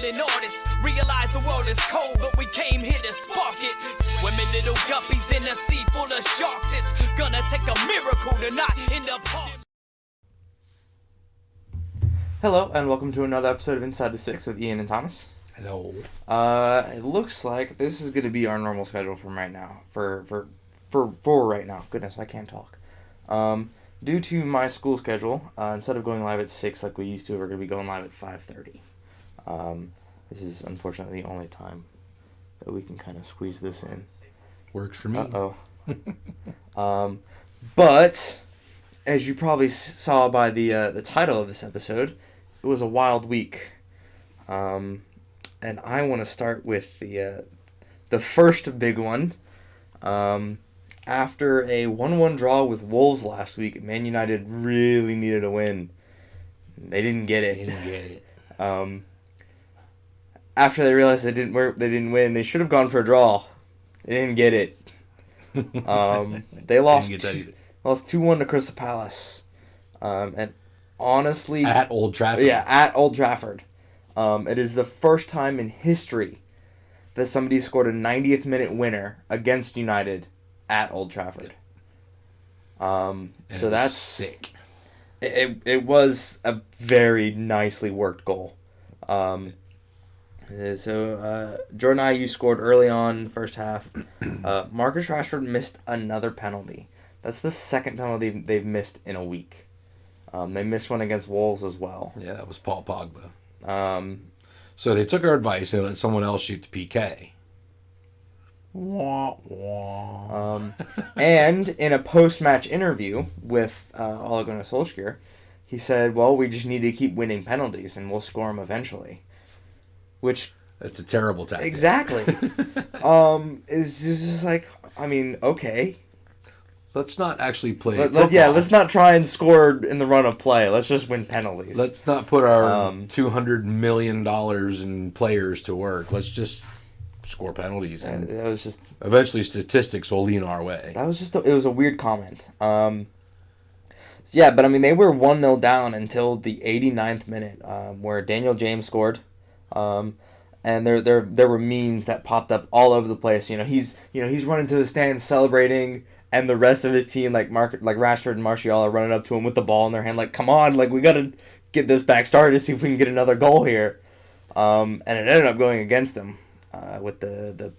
struggling artists realize the world is cold, but we came here to spark it. Swimming little guppies in a sea full of sharks. It's gonna take a miracle to not end up hard. Hello, and welcome to another episode of Inside the Six with Ian and Thomas. Hello. It looks like this is going to be our normal schedule from right now. For right now. Goodness, I can't talk. Due to my school schedule, instead of going live at 6 like we used to, we're going to be going live at 5:30. This is unfortunately the only time that we can kind of squeeze this in. Works for me. Uh-oh. But, as you probably saw by the title of this episode, it was a wild week. And I want to start with the first big one. After a 1-1 draw with Wolves last week, Man United really needed a win. They didn't get it. After they realized they didn't win, they should have gone for a draw. They didn't get it. They lost 2-1 to Crystal Palace. And honestly, at Old Trafford. Yeah, at Old Trafford. It is the first time in history that somebody scored a 90th minute winner against United at Old Trafford. So that's sick. It was a very nicely worked goal. Jordan Ayew scored early on in the first half. Marcus Rashford missed another penalty. That's the second penalty they've missed in a week. They missed one against Wolves as well. Yeah, that was Paul Pogba. So they took our advice and let someone else shoot the PK. Wah, wah. And in a post-match interview with Ole Gunnar Solskjaer, he said, well, we just need to keep winning penalties and we'll score them eventually. Which... That's a terrible tactic. Exactly. It's just like, I mean, okay. Let's not actually play let's not try and score in the run of play. Let's just win penalties. Let's not put our $200 million in players to work. Let's just score penalties. And it was just... Eventually statistics will lean our way. That was just... It was a weird comment. Yeah, but I mean, they were 1-0 down until the 89th minute, where Daniel James scored. And there were memes that popped up all over the place. He's running to the stands celebrating, and the rest of his team, like Rashford and Martial, are running up to him with the ball in their hand, like, come on, like, we got to get this back started to see if we can get another goal here. And it ended up going against them with the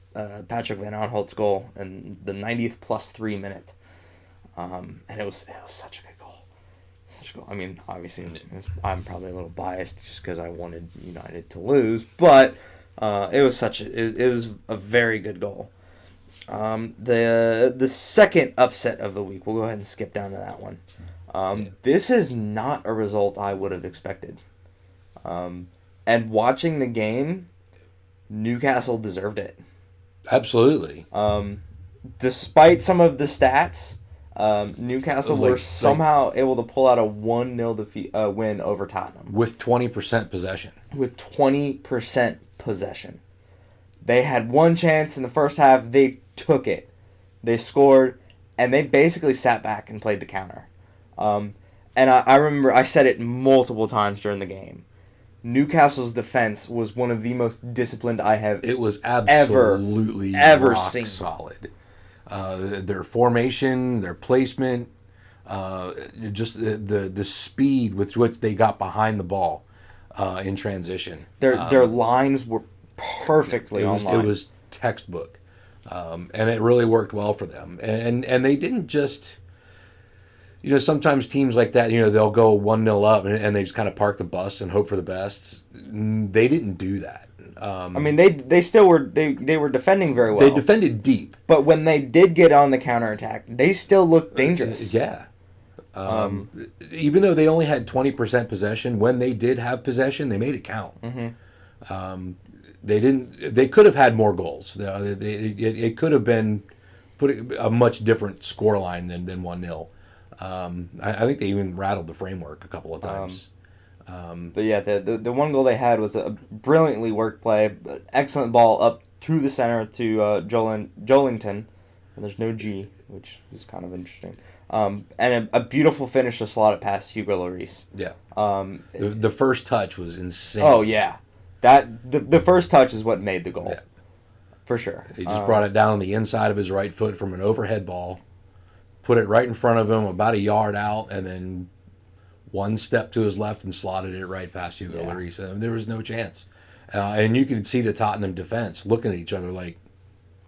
Patrick Van Aanholt's goal in the 90th plus 3 minute. And it was such a good goal. I mean, obviously, I'm probably a little biased just because I wanted United to lose, but it was it was a very good goal. The second upset of the week, we'll go ahead and skip down to that one. This is not a result I would have expected. And watching the game, Newcastle deserved it. Absolutely. Despite some of the stats, Newcastle were somehow able to pull out a 1-0 win over Tottenham. With 20% possession. With 20% possession. They had one chance in the first half. They took it. They scored, and they basically sat back and played the counter. And I remember I said it multiple times during the game. Newcastle's defense was one of the most disciplined I have It was absolutely ever rock seen. Solid. Their formation, their placement, just the speed with which they got behind the ball in transition. Their lines were perfectly online. It was textbook, and it really worked well for them. And they didn't just, sometimes teams like that, they'll go 1-0 up and they just kind of park the bus and hope for the best. They didn't do that. I mean, they still were they were defending very well. They defended deep, but when they did get on the counterattack, they still looked dangerous. Yeah. Even though they only had 20% possession, when they did have possession, they made it count. Mm-hmm. They could have had more goals. It could have been a much different scoreline than 1-0. I think they even rattled the framework a couple of times. But yeah, the one goal they had was a brilliantly worked play, excellent ball up to the center to Joelinton, and there's no G, which is kind of interesting. And a beautiful finish to slot it past Hugo Lloris. Yeah. The first touch was insane. Oh yeah, the first touch is what made the goal. Yeah. For sure. He just brought it down on the inside of his right foot from an overhead ball, put it right in front of him, about a yard out, and then one step to his left and slotted it right past Hugo Lloris. And there was no chance. And you could see the Tottenham defense looking at each other like,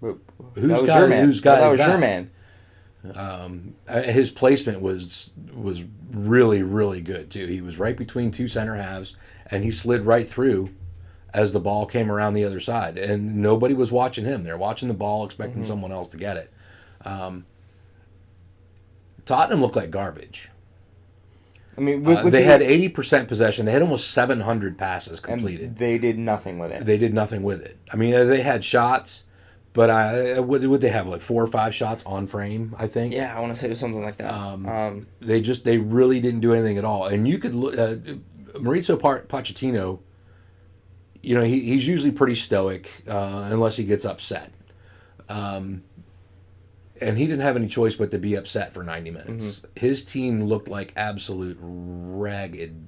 whose guy is your man. His placement was really, really good, too. He was right between two center halves, and he slid right through as the ball came around the other side. And nobody was watching him. They're watching the ball, expecting someone else to get it. Tottenham looked like garbage. I mean, they had 80% possession. They had almost 700 passes completed. And they did nothing with it. They did nothing with it. I mean, they had shots, but what would they have, like 4 or 5 shots on frame, I think? Yeah, I want to say it was something like that. They really didn't do anything at all. And you could look, Maurizio Pochettino, you know, he's usually pretty stoic unless he gets upset. And he didn't have any choice but to be upset for 90 minutes. His team looked like absolute ragged.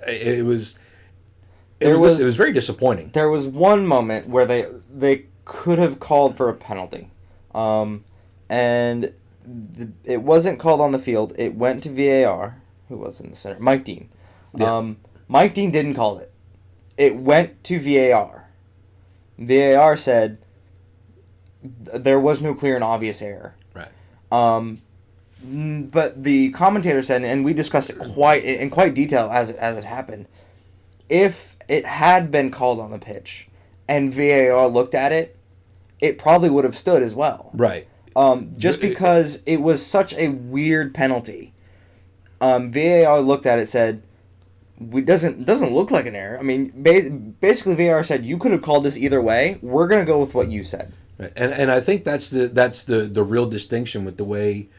It was very disappointing. There was one moment where they could have called for a penalty, and it wasn't called on the field. It went to VAR. Who was in the center? Mike Dean. Yeah. Mike Dean didn't call it. It went to VAR. VAR said there was no clear and obvious error. Right. But the commentator said, and we discussed it in quite detail as it happened, if it had been called on the pitch and VAR looked at it, it probably would have stood as well. Right. Just because it was such a weird penalty. VAR looked at it, said, it doesn't look like an error. I mean, basically VAR said, you could have called this either way. We're going to go with what you said. Right. And I think that's the real distinction with the way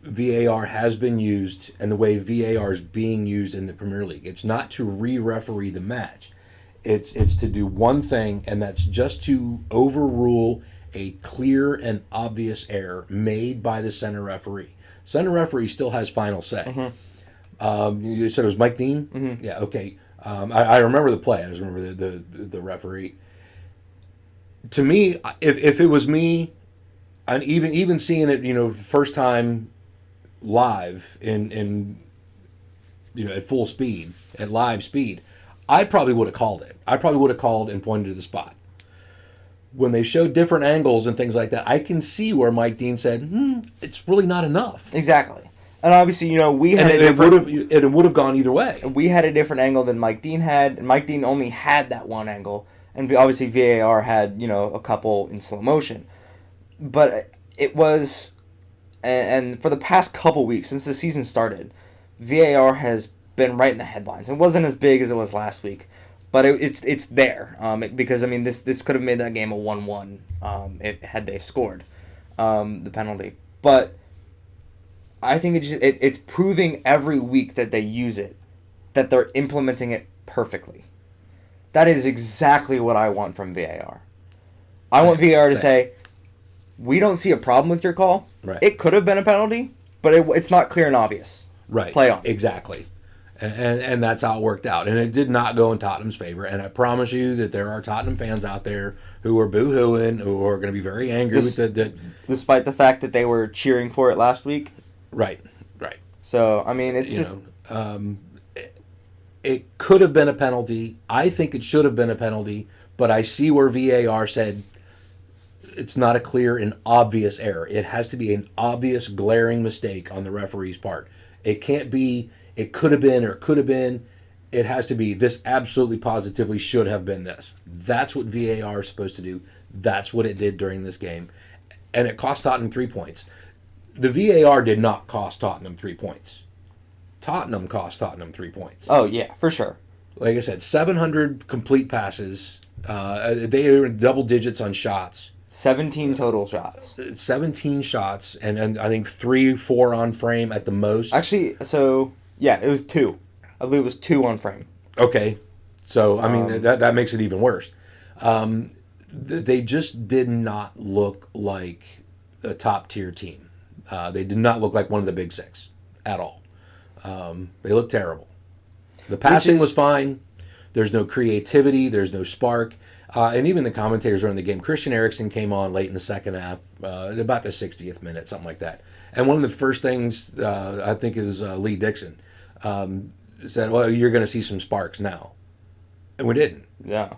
VAR has been used and the way VAR is being used in the Premier League. It's not to re-referee the match. It's to do one thing, and that's just to overrule a clear and obvious error made by the center referee. Center referee still has final say. You said it was Mike Dean? Yeah, okay. I remember the play. I just remember the referee. To me, if it was me, and even seeing it, you know, first time live in you know, at full speed, at live speed, I probably would have called it. I probably would have called and pointed to the spot. When they showed different angles and things like that, I can see where Mike Dean said, it's really not enough. Exactly. And obviously, you know, it would have gone either way. We had a different angle than Mike Dean had, and Mike Dean only had that one angle. And obviously VAR had, you know, a couple in slow motion. But it was, and for the past couple weeks, since the season started, VAR has been right in the headlines. It wasn't as big as it was last week, but it's there. Because, I mean, this could have made that game a 1-1 had they scored the penalty. But I think it's proving every week that they use it, that they're implementing it perfectly. That is exactly what I want from VAR. I want VAR to say, we don't see a problem with your call. Right. It could have been a penalty, but it's not clear and obvious. Right. Play on. Exactly. And that's how it worked out. And it did not go in Tottenham's favor. And I promise you that there are Tottenham fans out there who are boo-hooing, who are going to be very angry with that. Despite the fact that they were cheering for it last week. Right. So, I mean, it's it could have been a penalty. I think it should have been a penalty, but I see where VAR said it's not a clear and obvious error. It has to be an obvious, glaring mistake on the referee's part. It can't be, it could have been or it could have been. It has to be, this absolutely positively should have been this. That's what VAR is supposed to do. That's what it did during this game. And it cost Tottenham 3 points. The VAR did not cost Tottenham 3 points. Tottenham cost Tottenham 3 points. Oh, yeah, for sure. Like I said, 700 complete passes. They are in double digits on shots. 17 total shots. 17 shots, and I think 3-4 on frame at the most. Actually, so, yeah, it was 2. I believe it was 2 on frame. Okay. So, I mean, that makes it even worse. They just did not look like a top-tier team. They did not look like one of the big six at all. They looked terrible. The passing was fine. There's no creativity. There's no spark. And even the commentators during the game, Christian Eriksen came on late in the second half, about the 60th minute, something like that. And one of the first things, I think it was Lee Dixon, said, well, you're going to see some sparks now. And we didn't. Yeah.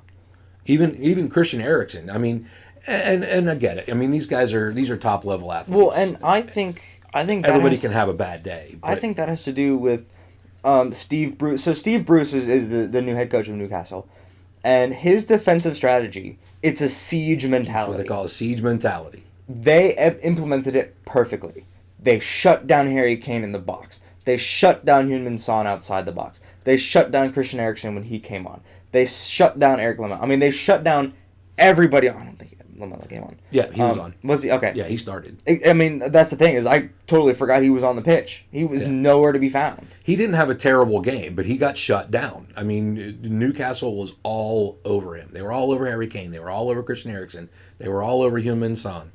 Even Christian Eriksen. I mean, and I get it. I mean, these are top level athletes. Well, and I think that everybody has, can have a bad day. I think that has to do with Steve Bruce. So Steve Bruce is the new head coach of Newcastle, and his defensive strategy, it's a siege mentality. What they call a siege mentality. They implemented it perfectly. They shut down Harry Kane in the box. They shut down Heung-min Son outside the box. They shut down Christian Eriksen when he came on. They shut down Eric Lamela. I mean, they shut down everybody. I don't think Lamela came on. Yeah, he was on. Was he? Okay. Yeah, he started. I mean, that's the thing, is I totally forgot he was on the pitch. He was nowhere to be found. He didn't have a terrible game, but he got shut down. I mean, Newcastle was all over him. They were all over Harry Kane. They were all over Christian Eriksen. They were all over Heung-min Son.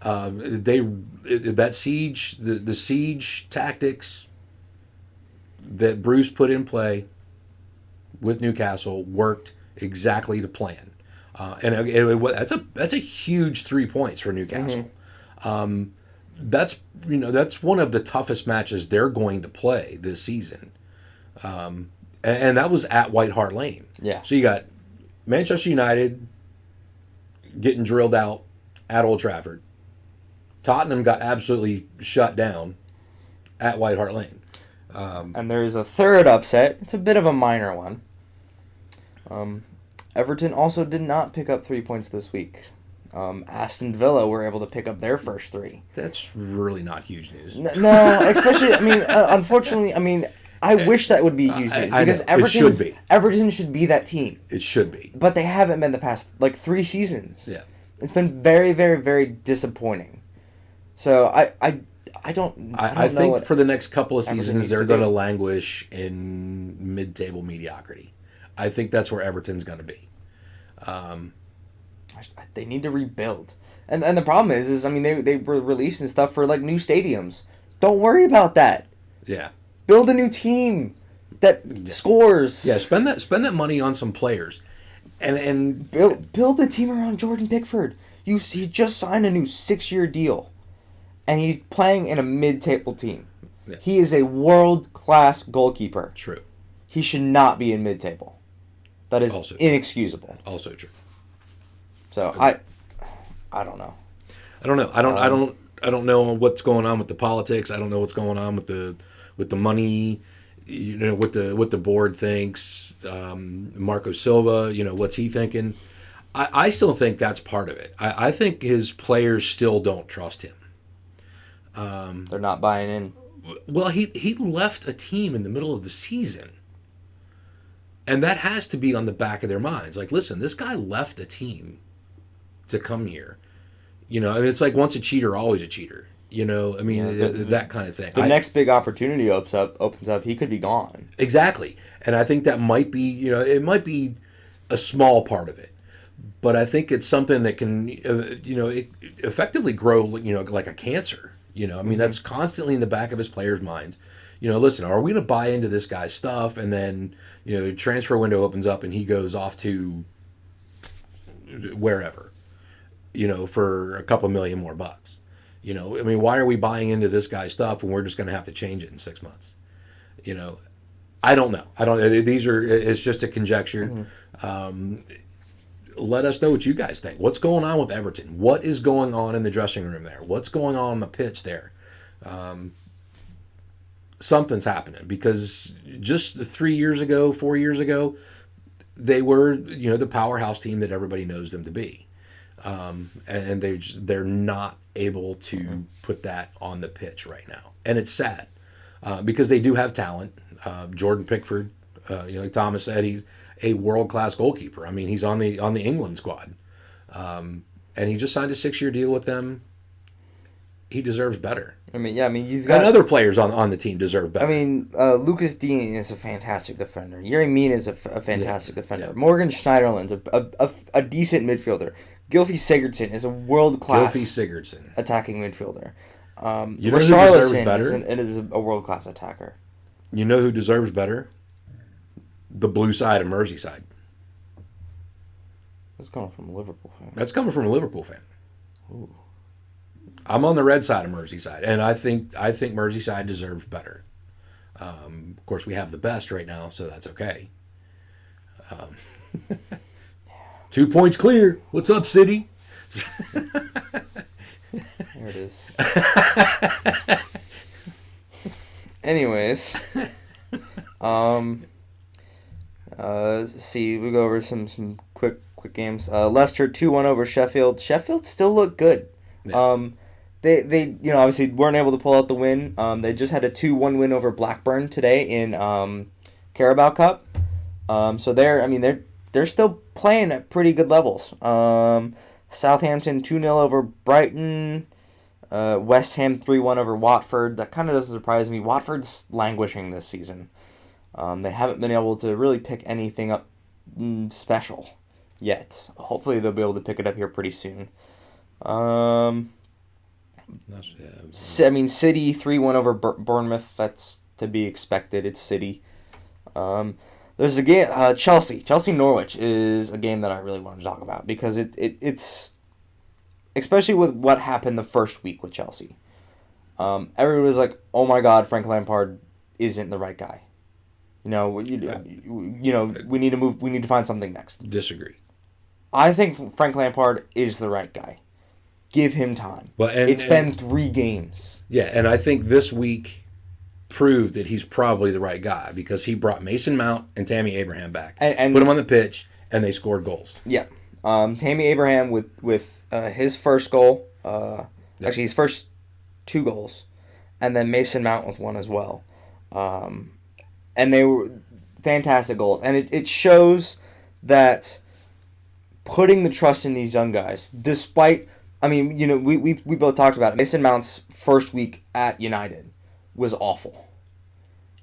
That siege, the siege tactics that Bruce put in play with Newcastle worked exactly to plan. That's a huge 3 points for Newcastle. Mm-hmm. That's one of the toughest matches they're going to play this season, and that was at White Hart Lane. Yeah. So you got Manchester United getting drilled out at Old Trafford. Tottenham got absolutely shut down at White Hart Lane. And there's a third upset. It's a bit of a minor one. Everton also did not pick up 3 points this week. Aston Villa were able to pick up their first 3. That's really not huge news. No, especially, I mean, unfortunately, I mean, I wish that would be huge news. I Because know. Everton should be that team. It should be. But they haven't been the past, 3 seasons. Yeah. It's been very, very, very disappointing. So, I think for the next couple of Everton seasons, needs they're to going to do. languish in mid-table mediocrity. I think that's where Everton's going to be. They need to rebuild. And the problem is I mean, they were releasing stuff for, new stadiums. Don't worry about that. Yeah. Build a new team that scores. Yeah, spend that money on some players. And Build a team around Jordan Pickford. He just signed a new 6-year deal. And he's playing in a mid-table team. Yeah. He is a world-class goalkeeper. True. He should not be in mid-table. That is Also inexcusable. Also true. So I don't know. I don't know. I don't know what's going on with the politics. I don't know what's going on with the money. What the board thinks. Marco Silva. What's he thinking? I still think that's part of it. I think his players still don't trust him. They're not buying in. Well, he left a team in the middle of the season. And that has to be on the back of their minds. Like, listen, this guy left a team to come here. And it's like once a cheater, always a cheater. That kind of thing. The next big opportunity opens up. He could be gone. Exactly. And I think that might be, it might be a small part of it. But I think it's something that can, effectively grow, like a cancer. That's constantly in the back of his players' minds. Listen, are we going to buy into this guy's stuff? And then, the transfer window opens up and he goes off to wherever, for a couple $1 million more bucks. Why are we buying into this guy's stuff when we're just going to have to change it in 6 months? I don't know. It's just a conjecture. Mm-hmm. Let us know what you guys think. What's going on with Everton? What is going on in the dressing room there? What's going on the pitch there? Something's happening, because just 4 years ago, they were, the powerhouse team that everybody knows them to be. And they're not able to put that on the pitch right now. And it's sad, because they do have talent. Jordan Pickford, like Thomas said, he's a world-class goalkeeper. I mean, he's on the England squad. And he just signed a 6-year deal with them. He deserves better. You've got... And other players on the team deserve better. Lucas Digne is a fantastic defender. Yerry Mina is a fantastic defender. Yeah. Morgan Schneiderlin's a decent midfielder. Gylfi Sigurdsson is a world-class attacking midfielder. You know who deserves better? Is a world-class attacker. You know who deserves better? the blue side of Merseyside. That's coming from a Liverpool fan. That's coming from a Liverpool fan. Ooh. I'm on the red side of Merseyside, and I think Merseyside deserves better. Of course, we have the best right now, so that's okay. 2 points clear. What's up, City? There it is. Anyways, let's see. We go over some quick games. Leicester 2-1 over Sheffield. Sheffield still look good. Yeah. They obviously weren't able to pull out the win. They just had a 2-1 win over Blackburn today in Carabao Cup. So they're still playing at pretty good levels. Southampton 2-0 over Brighton. West Ham 3-1 over Watford. That kind of doesn't surprise me. Watford's languishing this season. They haven't been able to really pick anything up special yet. Hopefully they'll be able to pick it up here pretty soon. City 3-1 over Bournemouth. That's to be expected. It's City. There's a game, Chelsea Norwich is a game that I really want to talk about because it's especially with what happened the first week with Chelsea. Everyone was like, "Oh my God, Frank Lampard isn't the right guy." We need to move. We need to find something next. Disagree. I think Frank Lampard is the right guy. Give him time. It's been 3 games. Yeah, and I think this week proved that he's probably the right guy because he brought Mason Mount and Tammy Abraham back, and put them on the pitch, and they scored goals. Yeah, Tammy Abraham with his first goal, actually his first 2 goals, and then Mason Mount with 1 as well, and they were fantastic goals, and it shows that putting the trust in these young guys, despite, we both talked about it. Mason Mount's first week at United was awful.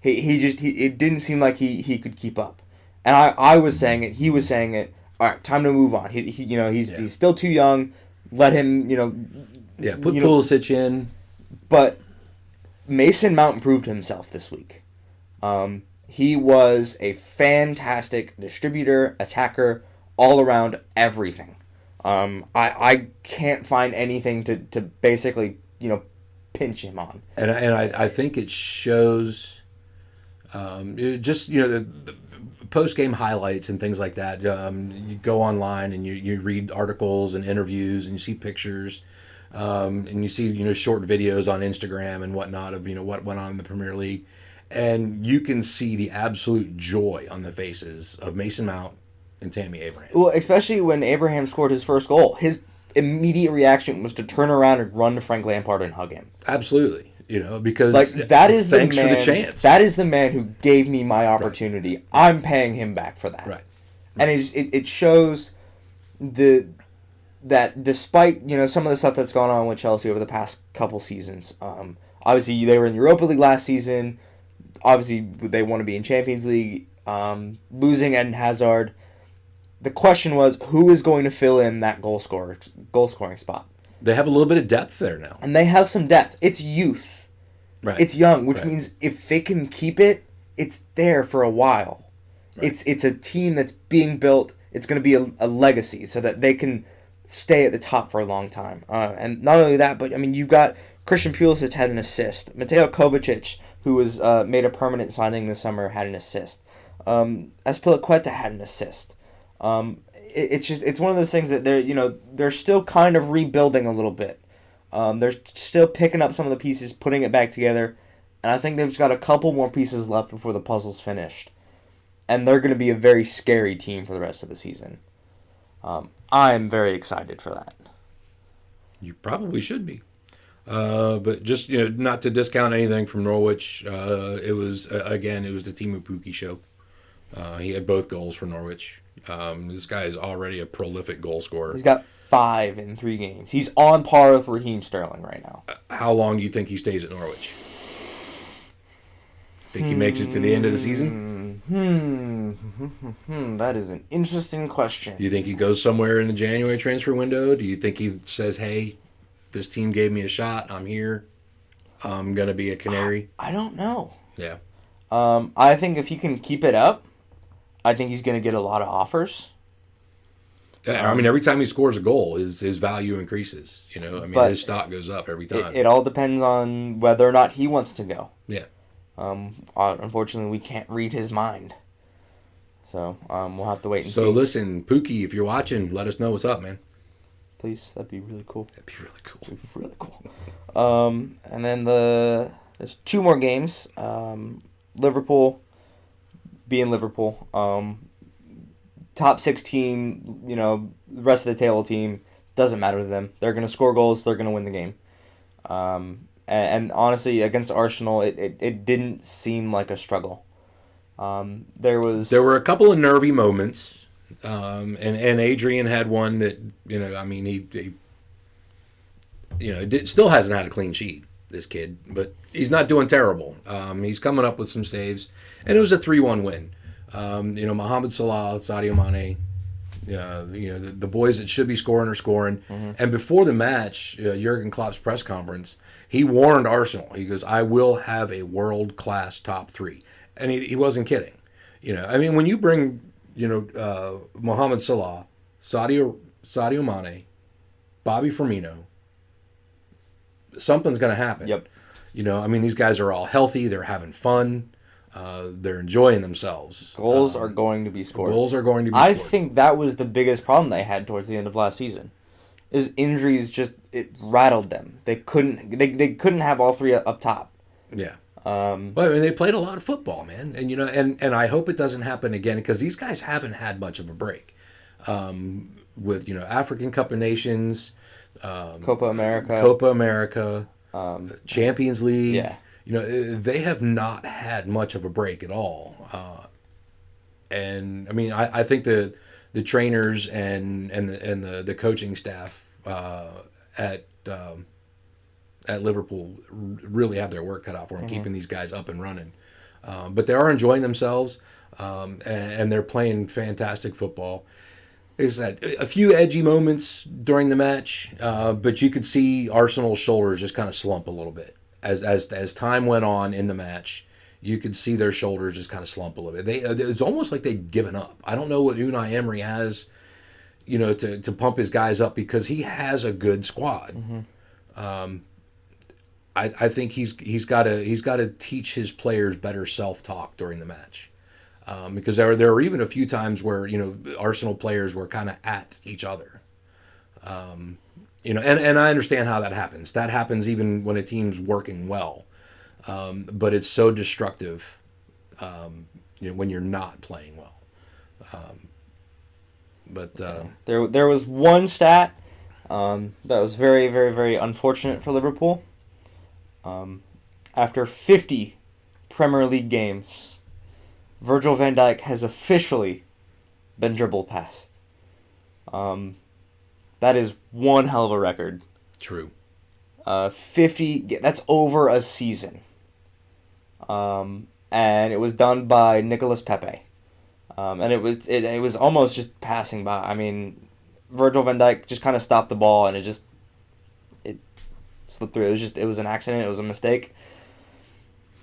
It didn't seem like he could keep up, and I was saying it. He was saying it. All right, time to move on. He's still too young. Let him, put Pulisic in. But Mason Mount proved himself this week. He was a fantastic distributor, attacker, all around everything. I can't find anything to basically pinch him on. And I think it shows the post-game highlights and things like that. You go online and you read articles and interviews and you see pictures and you see short videos on Instagram and whatnot of what went on in the Premier League, and you can see the absolute joy on the faces of Mason Mount and Tammy Abraham. Well, especially when Abraham scored his first goal, his immediate reaction was to turn around and run to Frank Lampard and hug him. Absolutely. Because that is thanks the man, for the chance. That is the man who gave me my opportunity. Right. I'm paying him back for that. Right. And it shows that despite some of the stuff that's gone on with Chelsea over the past couple seasons, obviously they were in the Europa League last season. Obviously they want to be in Champions League. Losing Eden Hazard. The question was, who is going to fill in that goal scoring spot? They have a little bit of depth there now. And they have some depth. It's youth. Right. It's young, which means if they can keep it, it's there for a while. Right. It's a team that's being built. It's going to be a legacy so that they can stay at the top for a long time. And not only that, but you've got Christian Pulisic had an assist. Mateo Kovacic, who was made a permanent signing this summer, had an assist. Azpilicueta had an assist. It's one of those things that they're still kind of rebuilding a little bit. They're still picking up some of the pieces, putting it back together, and I think they've got a couple more pieces left before the puzzle's finished. And they're going to be a very scary team for the rest of the season. I'm very excited for that. You probably should be. But just not to discount anything from Norwich, it was the Timu Pukki show. He had both goals for Norwich. This guy is already a prolific goal scorer. He's got 5 in 3 games. He's on par with Raheem Sterling right now. How long do you think he stays at Norwich? Think he makes it to the end of the season? That is an interesting question. Do you think he goes somewhere in the January transfer window? Do you think he says, hey, this team gave me a shot. I'm here. I'm going to be a Canary? I don't know. Yeah. I think if he can keep it up, I think he's going to get a lot of offers. I mean, every time he scores a goal, his value increases. I mean, But his stock goes up every time. It all depends on whether or not he wants to go. Yeah. Unfortunately, we can't read his mind. So we'll have to wait and see. So listen, Pookie, if you're watching, let us know what's up, man. Please, that'd be really cool. That'd be really cool. Really cool. And then there's 2 more games. Liverpool being Liverpool. Top 6 team, the rest of the table team, doesn't matter to them. They're going to score goals. They're going to win the game. And honestly, against Arsenal, it didn't seem like a struggle. There were a couple of nervy moments, and Adrian had one that I mean he still hasn't had a clean sheet, this kid, but he's not doing terrible. He's coming up with some saves, and it was a 3-1 win. Mohamed Salah, Sadio Mane, the boys that should be scoring are scoring. Mm-hmm. And before the match, Jurgen Klopp's press conference, he warned Arsenal. He goes, "I will have a world-class top 3." And he wasn't kidding. I mean, when you bring, Mohamed Salah, Sadio Mane, Bobby Firmino, something's going to happen. Yep. I mean, these guys are all healthy. They're having fun. They're enjoying themselves. Goals are going to be scored. I think that was the biggest problem they had towards the end of last season. Is injuries it rattled them. They couldn't have all 3 up top. Yeah. But I mean, they played a lot of football, man, and and I hope it doesn't happen again because these guys haven't had much of a break. With African Cup of Nations, Copa America, Champions League. Yeah. They have not had much of a break at all. And I mean, I think the trainers and the coaching staff at Liverpool really have their work cut out for them, keeping these guys up and running. But they are enjoying themselves, and they're playing fantastic football. Like I said, a few edgy moments during the match, but you could see Arsenal's shoulders just kind of slump a little bit. As time went on in the match, you could see their shoulders just kind of slump a little bit. It's almost like they'd given up. I don't know what Unai Emery has, to pump his guys up because he has a good squad. Mm-hmm. I think he's got to teach his players better self-talk during the match, because there were even a few times where Arsenal players were kind of at each other. And I understand how that happens. That happens even when a team's working well, but it's so destructive when you're not playing well. There was one stat that was very, very, very unfortunate for Liverpool. After 50 Premier League games, Virgil van Dijk has officially been dribbled past. That is one hell of a record. True. 50, that's over a season. And it was done by Nicolas Pepe. And it was almost just passing by. I mean, Virgil van Dijk just kind of stopped the ball and it slipped through. It was an accident. It was a mistake.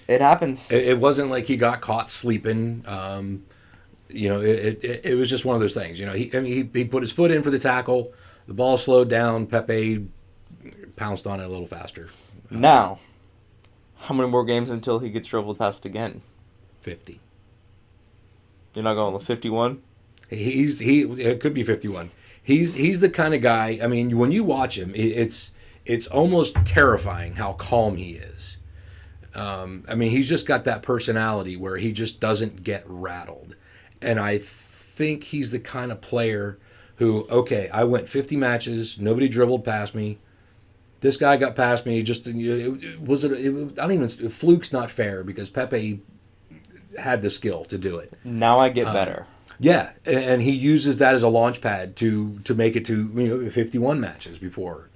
It happens. It wasn't like he got caught sleeping. It was just one of those things. He put his foot in for the tackle. The ball slowed down. Pepe pounced on it a little faster. Now, how many more games until he gets dribbled past again? 50. You're not going with 51? It could be 51. He's the kind of guy. I mean, when you watch him, it's almost terrifying how calm he is. I mean, he's just got that personality where he just doesn't get rattled. And I think he's the kind of player who, okay, I went 50 matches, nobody dribbled past me. This guy got past me. Fluke's not fair because Pepe had the skill to do it. Now I get better. Yeah, and he uses that as a launch pad to make it to 51 matches before.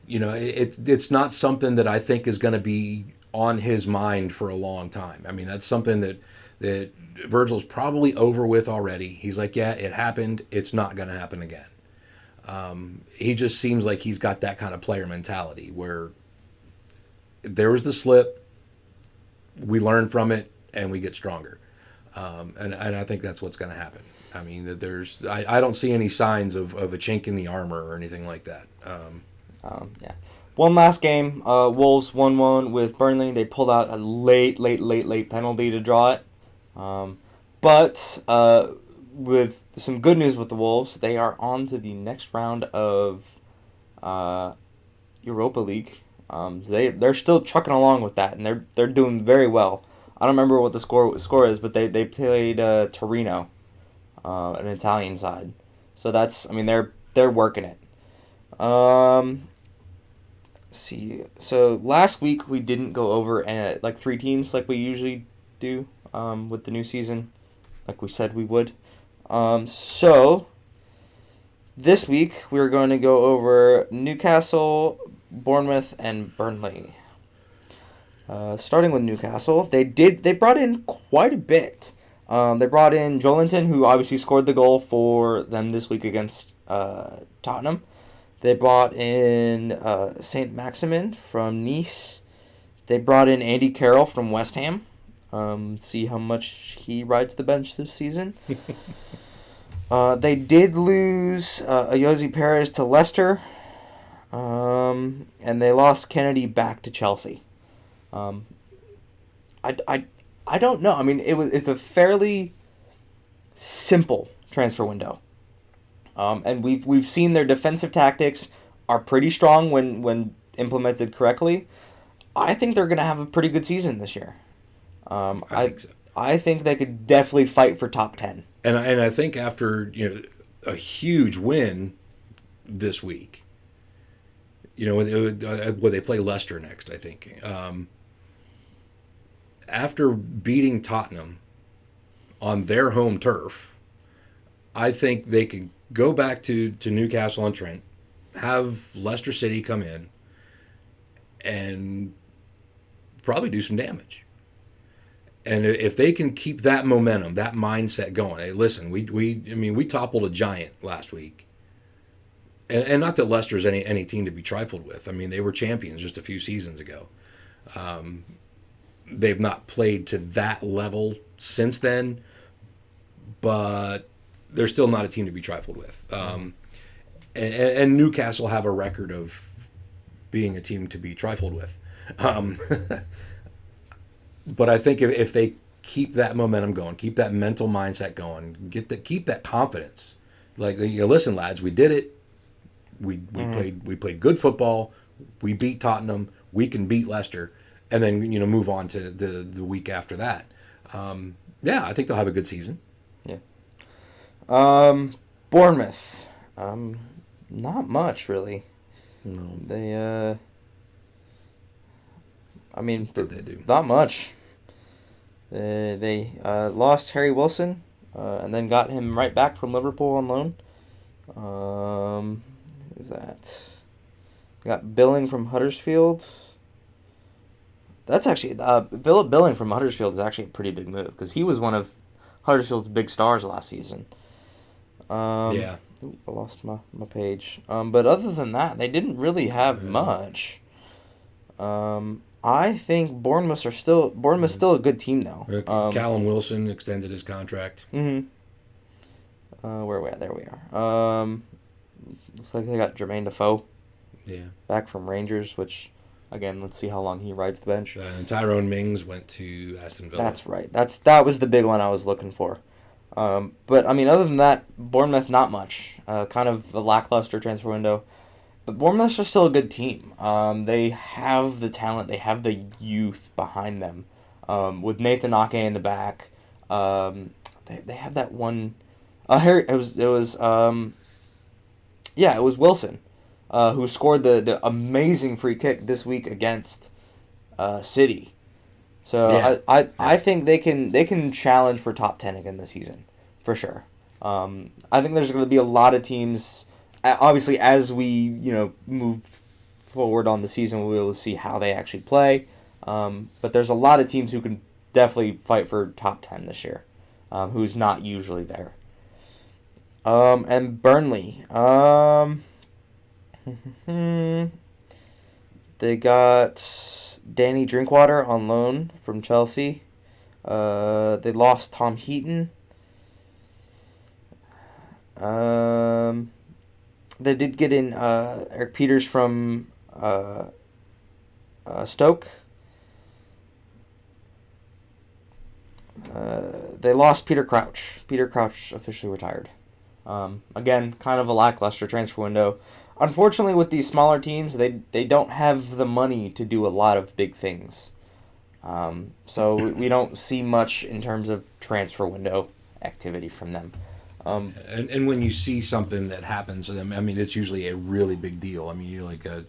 It's not something that I think is going to be on his mind for a long time. I mean, that's something that Virgil's probably over with already. He's like, yeah, it happened. It's not going to happen again. He just seems like he's got that kind of player mentality where there was the slip, we learn from it, and we get stronger. And I think that's what's going to happen. I mean, I don't see any signs of a chink in the armor or anything like that. Yeah. One last game. Wolves 1-1 with Burnley. They pulled out a late penalty to draw it. But with some good news with the Wolves, they are on to the next round of Europa League. They're still trucking along with that, and they're doing very well. I don't remember what the score is, but they played Torino, an Italian side. So they're working it. See, so last week we didn't go over like 3 teams like we usually do with the new season, like we said we would. So this week we're going to go over Newcastle, Bournemouth, and Burnley. Starting with Newcastle, they brought in quite a bit. They brought in Joelinton, who obviously scored the goal for them this week against Tottenham. They brought in Saint Maximin from Nice. They brought in Andy Carroll from West Ham. See how much he rides the bench this season. They did lose Ayoze Perez to Leicester. And they lost Kennedy back to Chelsea. I don't know. I mean, it's a fairly simple transfer window. And we've seen their defensive tactics are pretty strong when implemented correctly. I think they're going to have a pretty good season this year. I think so. I think they could definitely fight for top 10. And I think after a huge win this week, when they play Leicester next, I think after beating Tottenham on their home turf, I think they could go back to Newcastle on Trent, have Leicester City come in, and probably do some damage. And if they can keep that momentum, that mindset going, hey, listen, we toppled a giant last week, and not that Leicester's any team to be trifled with. I mean, they were champions just a few seasons ago. They've not played to that level since then, but they're still not a team to be trifled with. And Newcastle have a record of being a team to be trifled with. But I think if they keep that momentum going, keep that mental mindset going, keep that confidence, like, listen, lads, we did it. We played good football. We beat Tottenham. We can beat Leicester, and then move on to the week after that. I think they'll have a good season. Yeah. Bournemouth, not much really. No. They What did they do? Not much. They lost Harry Wilson, and then got him right back from Liverpool on loan. Who's that? Got Billing from Huddersfield. That's actually Philip Billing from Huddersfield is actually a pretty big move because he was one of Huddersfield's big stars last season. Yeah. Ooh, I lost my page. But other than that, they didn't really have much. I think Bournemouth's still a good team though. Callum Wilson extended his contract. Mm-hmm. Where are we at? There we are. Looks like they got Jermaine Defoe. Yeah. Back from Rangers, which, again, let's see how long he rides the bench. And Tyrone Mings went to Aston Villa. That's right. That was the big one I was looking for. But I mean, other than that, Bournemouth not much. Kind of a lackluster transfer window. But Bournemouth's are still a good team. They have the talent. They have the youth behind them. With Nathan Ake in the back, they have that one. It was Wilson, who scored the amazing free kick this week against City. So yeah. I think they can challenge for top 10 again this season, for sure. I think there's going to be a lot of teams. Obviously, as we move forward on the season, we'll be able to see how they actually play. But there's a lot of teams who can definitely fight for top 10 this year, who's not usually there. And Burnley, they got Danny Drinkwater on loan from Chelsea. They lost Tom Heaton. They did get in Eric Peters from Stoke. They lost Peter Crouch. Peter Crouch officially retired. Again, kind of a lackluster transfer window. Unfortunately, with these smaller teams, they don't have the money to do a lot of big things. So we don't see much in terms of transfer window activity from them. And when you see something that happens to them, I mean, it's usually a really big deal. I mean, you're like a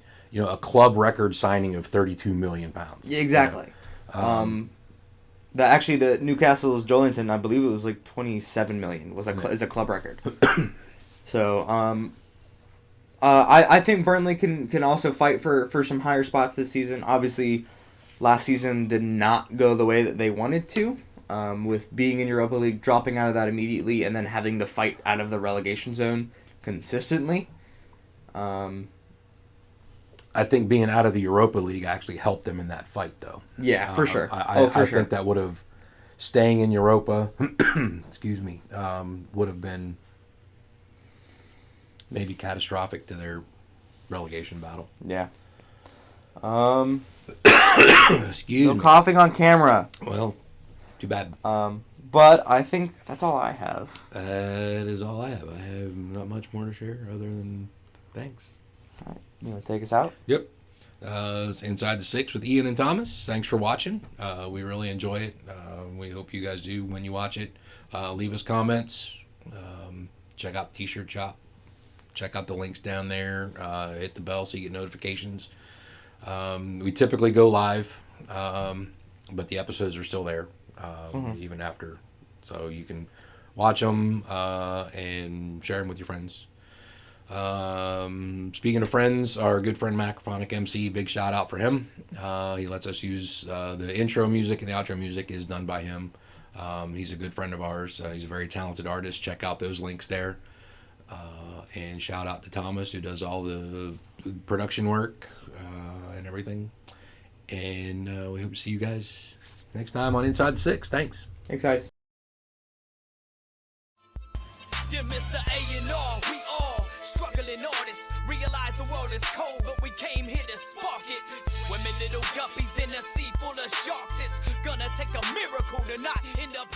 club record signing of £32 million. Yeah, exactly. The Newcastle's Joelinton, I believe it was like 27 million is a club record. So I think Burnley can also fight for some higher spots this season. Obviously, last season did not go the way that they wanted to. With being in Europa League, dropping out of that immediately, and then having to fight out of the relegation zone consistently. I think being out of the Europa League actually helped them in that fight, though. Yeah, for sure. I think that would have, staying in Europa, excuse me, would have been maybe catastrophic to their relegation battle. Yeah. Excuse No me. coughing on camera. Well, too bad. But I think that's all I have. That is all I have. I have not much more to share other than thanks. All right, you want to take us out? Yep. It's Inside the Six with Ian and Thomas. Thanks for watching. We really enjoy it. We hope you guys do when you watch it. Leave us comments. Check out the T-shirt shop. Check out the links down there. Hit the bell so you get notifications. We typically go live, but the episodes are still there even after. So you can watch them and share them with your friends. Speaking of friends, our good friend Macrophonic MC, big shout out for him. He lets us use the intro music, and the outro music is done by him. He's a good friend of ours. He's a very talented artist. Check out those links there. And shout out to Thomas, who does all the production work and everything. And we hope to see you guys next time on Inside the Six. Thanks. Thanks, guys. Dear Mr. A&R, we all struggling artists. Realize the world is cold, but we came here to spark it. Swimming little guppies in a sea full of sharks. It's gonna take a miracle to not end up.